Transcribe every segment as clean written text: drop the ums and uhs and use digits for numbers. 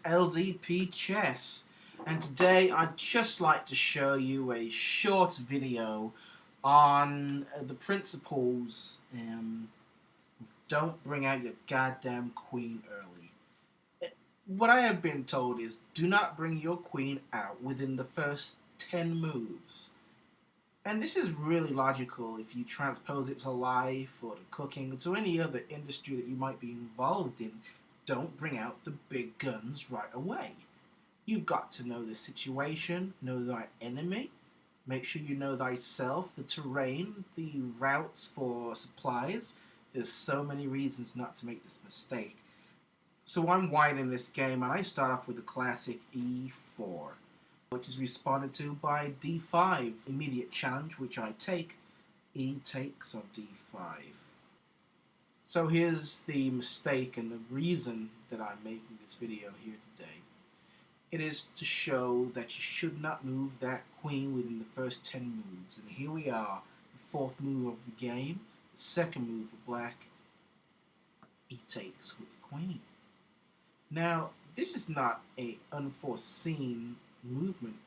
LDP Chess, and today I'd just like to show you a short video on the principles. Don't bring out your goddamn queen early. What I have been told is do not bring your queen out within the first 10 moves. And this is really logical if you transpose it to life or to cooking or to any other industry that you might be involved in. Don't bring out the big guns right away. You've got to know the situation, know thy enemy, make sure you know thyself, the terrain, the routes for supplies. There's so many reasons not to make this mistake. So I'm white in this game and I start off with the classic E4. Which is responded to by D5, immediate challenge, which I take. E takes on D5. So here's the mistake and the reason that I'm making this video here today. It is to show that you should not move that queen within the first 10 moves. And here we are, the fourth move of the game, the second move for black. E takes with the queen. Now, this is not an unforeseen movement,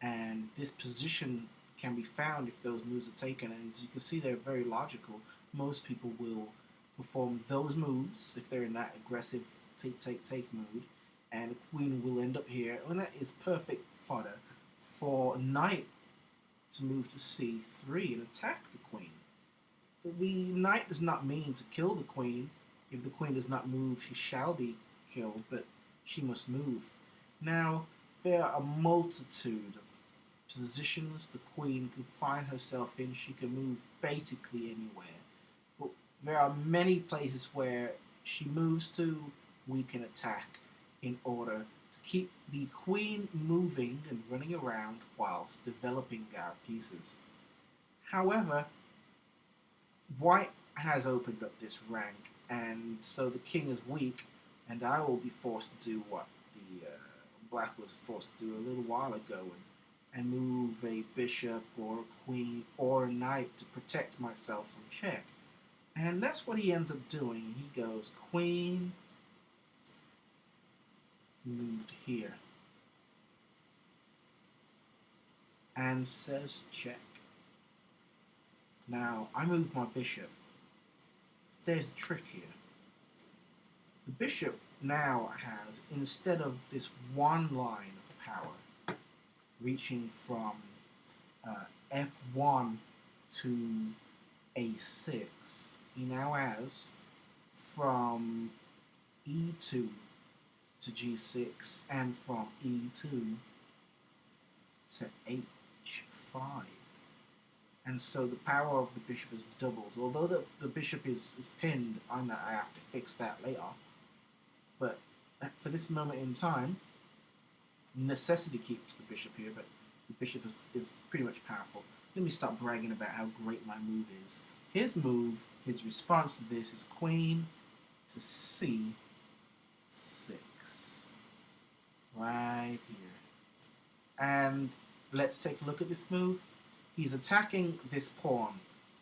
and this position can be found if those moves are taken, and as you can see, they're very logical. Most people will perform those moves if they're in that aggressive take mood, and the queen will end up here, and that is perfect fodder for knight to move to c3 and attack the queen. But the knight does not mean to kill the queen. If the queen does not move, she shall be killed, but she must move. Now, there are a multitude of positions the queen can find herself in. She can move basically anywhere. But there are many places where she moves to, we can attack in order to keep the queen moving and running around whilst developing our pieces. However, white has opened up this rank, and so the king is weak, and I will be forced to do what the black was forced to do a little while ago and move a bishop or a queen or a knight to protect myself from check. And that's what he ends up doing. He goes queen, moved here, and says check. Now, I move my bishop. There's a trick here. The bishop now has, instead of this one line of power reaching from F1 to A6, he now has from E2 to G6 and from E2 to H5. And so the power of the bishop is doubled. Although the bishop is pinned, I have to fix that later. But for this moment in time, necessity keeps the bishop here, but the bishop is pretty much powerful. Let me stop bragging about how great my move is. His move, his response to this is queen to C6. Right here. And let's take a look at this move. He's attacking this pawn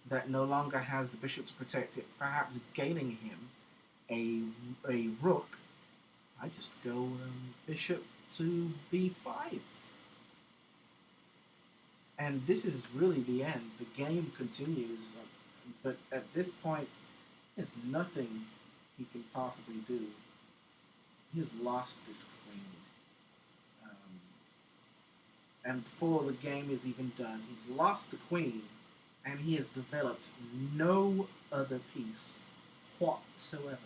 that no longer has the bishop to protect it, perhaps gaining him a rook. I just go bishop to b5. And this is really the end. The game continues, but at this point, there's nothing he can possibly do. He's lost this queen. And before the game is even done, he's lost the queen, and he has developed no other piece whatsoever.